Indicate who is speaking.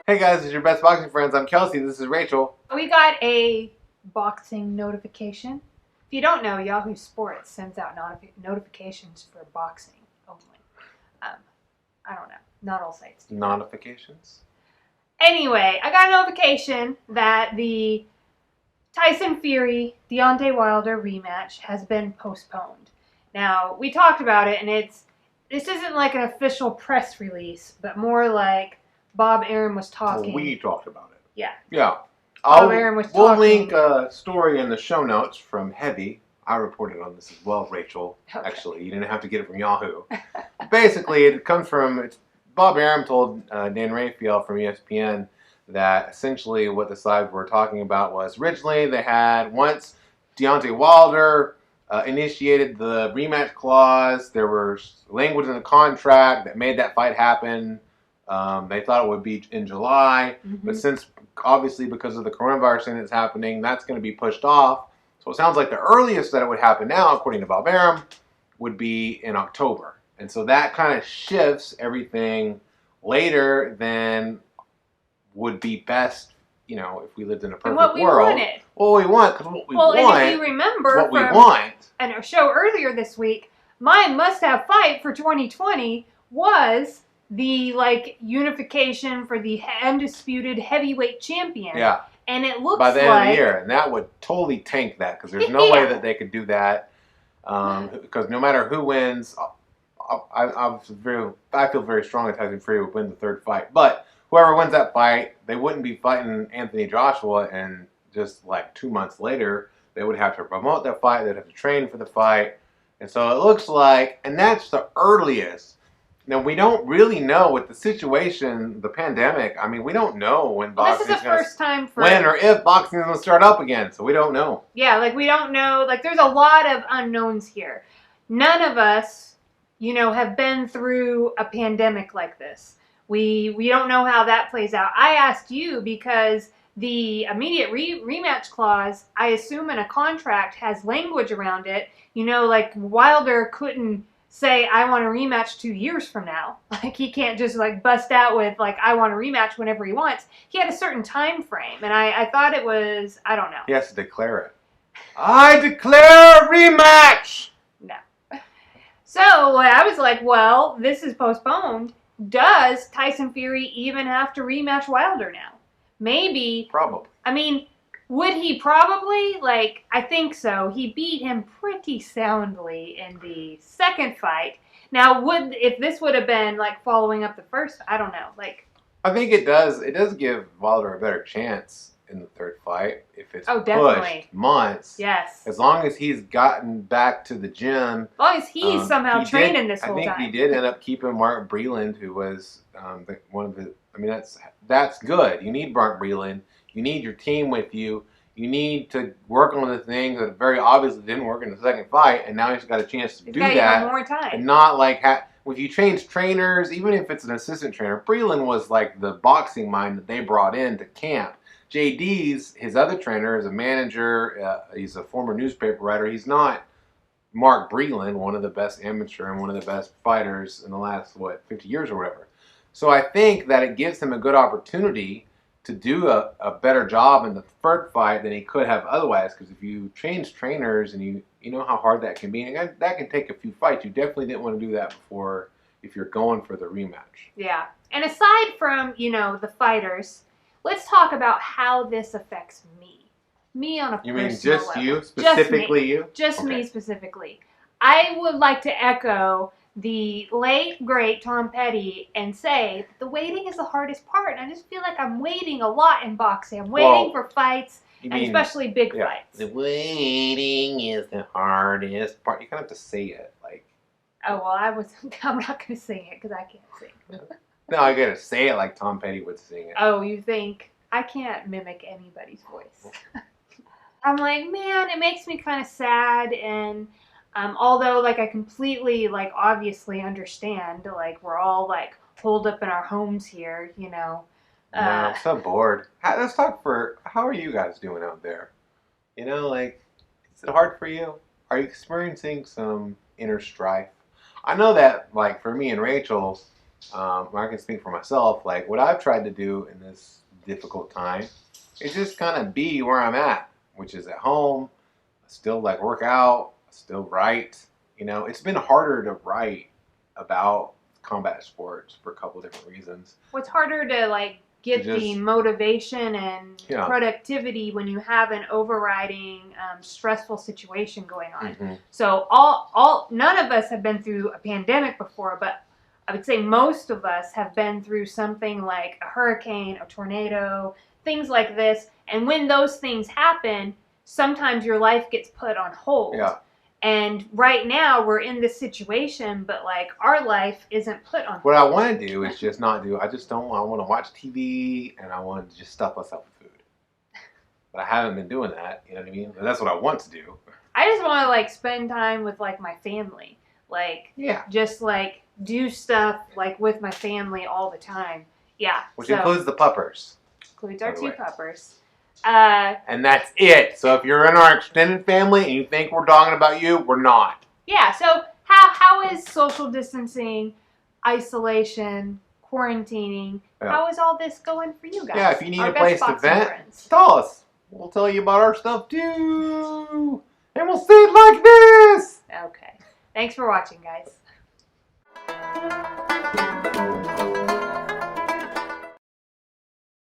Speaker 1: Hey guys, this is your best boxing friends. I'm Kelsey. This is Rachel.
Speaker 2: We got a boxing notification. If you don't know, Yahoo Sports sends out notifications for boxing only. I don't know. Not all sites do.
Speaker 1: Notifications?
Speaker 2: Anyway, I got a notification that the Tyson Fury, Deontary Wilder rematch has been postponed. Now, we talked about it, and this isn't like an official press release, but more like Bob Arum was talking.
Speaker 1: Well, we talked about it.
Speaker 2: Yeah.
Speaker 1: Yeah.
Speaker 2: Bob Arum was
Speaker 1: We'll
Speaker 2: talking.
Speaker 1: link a story in the show notes from Heavy. I reported on this as well, Rachel.
Speaker 2: Okay.
Speaker 1: Actually, you didn't have to get it from Yahoo. Basically, it comes from Bob Arum told Dan Raphael from ESPN that essentially what the sides were talking about was originally they had once Deontary Wilder initiated the rematch clause. There was language in the contract that made that fight happen. They thought it would be in July, but since obviously because of the coronavirus thing that's happening, that's going to be pushed off. So it sounds like the earliest that it would happen now, according to Bob Arum, would be in October. And so that kind of shifts everything later than would be best, you know, if we lived in a perfect world.
Speaker 2: And what we wanted.
Speaker 1: Well, we want, because what we want.
Speaker 2: Well, and if you remember
Speaker 1: what we want.
Speaker 2: And a show earlier this week, my must-have fight for 2020 was the unification for the undisputed heavyweight champion.
Speaker 1: Yeah.
Speaker 2: And it looks
Speaker 1: by the end of the year, and that would totally tank that because there's no way that they could do that. Because no matter who wins, I feel very strongly that Tyson Fury would win the third fight. But whoever wins that fight, they wouldn't be fighting Anthony Joshua, and just like 2 months later, they would have to promote that fight. They'd have to train for the fight, and so it looks like, and that's the earliest. Now, we don't really know with the situation, the pandemic. I mean, we don't know when boxing
Speaker 2: this is the first time for
Speaker 1: when or if boxing is going to start up again. So we don't know.
Speaker 2: Yeah, we don't know. There's a lot of unknowns here. None of us, have been through a pandemic like this. We don't know how that plays out. I asked you because the immediate rematch clause, I assume in a contract, has language around it. Wilder couldn't say, I want a rematch 2 years from now. He can't just bust out with I want a rematch whenever he wants. He had a certain time frame, and I thought it was, I don't know.
Speaker 1: He has to declare it. I declare a rematch!
Speaker 2: No. So I was like, well, this is postponed. Does Tyson Fury even have to rematch Wilder now? Maybe.
Speaker 1: Probably.
Speaker 2: I mean, would he probably? I think so. He beat him pretty soundly in the second fight. Now, if this would have been following up the first, I don't know.
Speaker 1: I think it does. It does give Wilder a better chance in the third fight if it's
Speaker 2: definitely.
Speaker 1: pushed months.
Speaker 2: Yes.
Speaker 1: As long as he's gotten back to the gym.
Speaker 2: As long as he's somehow training this whole time.
Speaker 1: I think he did end up keeping Mark Breland, who was one of the. I mean, that's good. You need Mark Breland. You need your team with you. You need to work on the things that very obviously didn't work in the second fight, and now he's got a chance to do that.
Speaker 2: More time.
Speaker 1: And not if you change trainers, even if it's an assistant trainer. Breland was the boxing mind that they brought in to camp. JD's, his other trainer, is a manager. He's a former newspaper writer. He's not Mark Breland, one of the best amateur and one of the best fighters in the last, 50 years or whatever. So I think that it gives him a good opportunity to do a better job in the third fight than he could have otherwise. Because if you change trainers and you know how hard that can be, and that can take a few fights. You definitely didn't want to do that before if you're going for the rematch.
Speaker 2: Yeah. And aside from, the fighters, let's talk about how this affects me. Me on a personal level.
Speaker 1: You mean just you? Specifically you?
Speaker 2: Just me specifically. I would like to echo the late, great Tom Petty and say that the waiting is the hardest part. And I just feel like I'm waiting a lot in boxing. I'm waiting for fights, and especially big fights.
Speaker 1: The waiting is the hardest part. You kind of have to say it.
Speaker 2: Oh, well, I'm not going to sing it because I can't sing.
Speaker 1: No, I got to say it like Tom Petty would sing it.
Speaker 2: Oh, you think? I can't mimic anybody's voice. I'm like, man, it makes me kind of sad, and although I completely obviously understand we're all holed up in our homes here,
Speaker 1: No, I'm so bored. Let's talk how are you guys doing out there? Is it hard for you? Are you experiencing some inner strife? I know that for me and Rachel, I can speak for myself. Like what I've tried to do in this difficult time is just kind of be where I'm at, which is at home. I still like work out, I still write. You know, it's been harder to write about combat sports for a couple of different reasons.
Speaker 2: What's harder to like get the motivation and productivity when you have an overriding stressful situation going on.
Speaker 1: Mm-hmm.
Speaker 2: So none of us have been through a pandemic before, but I would say most of us have been through something like a hurricane, a tornado, things like this. And when those things happen, sometimes your life gets put on hold.
Speaker 1: Yeah.
Speaker 2: And right now we're in this situation, but like our life isn't put on hold.
Speaker 1: What I want to do is just not do. I want to watch TV and I want to just stuff myself with food. But I haven't been doing that. You know what I mean? But that's what I want to do.
Speaker 2: I just want to like spend time with like my family, like just like do stuff like with my family all the time. Yeah.
Speaker 1: Which includes the puppers.
Speaker 2: Includes our 2 puppers.
Speaker 1: And that's it. So if you're in our extended family and you think we're talking about you, we're not.
Speaker 2: Yeah. So how is social distancing, isolation, quarantining? Yeah. How is all this going for you guys?
Speaker 1: Yeah. If you need a place to vent, tell us. We'll tell you about our stuff too, and we'll say it like this.
Speaker 2: Okay. Thanks for watching, guys.